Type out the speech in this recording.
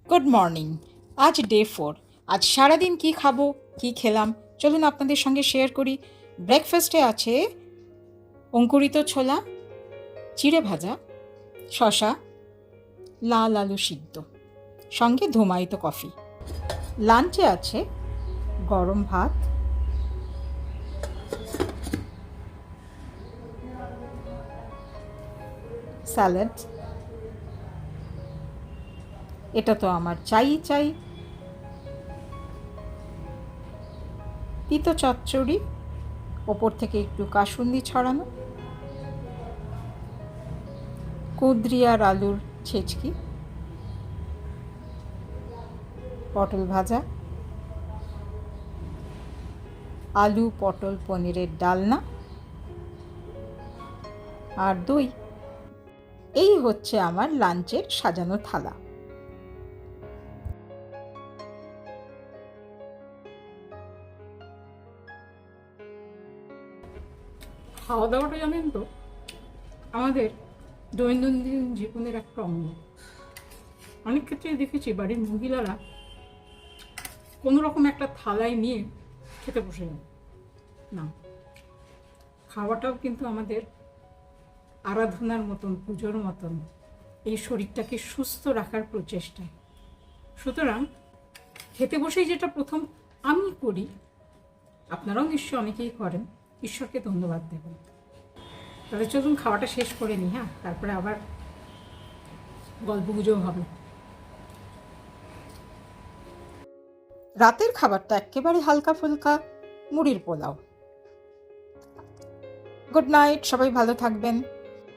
Good morning. আজ day 4। আজ সারাদিন কি খাবো, কি খেলাম, চলুন আপনাদের সঙ্গে শেয়ার করি। ব্রেকফাস্টে আছে অঙ্কুরিত ছোলা, চিড়ে ভাজা, শশা, লাল আলু সিদ্ধ, সঙ্গে ধুমায়িত কফি। লাঞ্চে আছে গরম ভাত, স্যালাড, এটা তো আমার চাই, তিতো চচ্চড়ি, ওপর থেকে একটু কাসুন্দি ছড়ানো, কুঁদরি আর আলুর ছেচকি, পটল ভাজা, আলু পটল পনিরের ডালনা আর দই। এই হচ্ছে আমার লাঞ্চের সাজানো থালা। খাওয়া দাওয়াটা জানেন তো আমাদের দৈনন্দিন জীবনের একটা অঙ্গ। অনেক ক্ষেত্রে দেখেছি বাড়ির মহিলারা কোনো রকম একটা থালায় নিয়ে খেতে বসে যায় না, খাওয়াটাও কিন্তু আমাদের আরাধনার মতন, পুজোর মতন, এই শরীরটাকে সুস্থ রাখার প্রচেষ্টা। সুতরাং খেতে বসেই যেটা প্রথম আমি করি, আপনারাও নিশ্চয় অনেকেই করেন, ঈশ্বরকে ধন্যবাদ দেবেন। তাহলে চলুন খাওয়াটা শেষ করে নিই, হ্যাঁ, তারপরে আবার গল্পগুজব হবে। রাতের খাবারটা একেবারে হালকা ফুলকা, মুড়ির পোলাও। গুড নাইট, সবাই ভালো থাকবেন।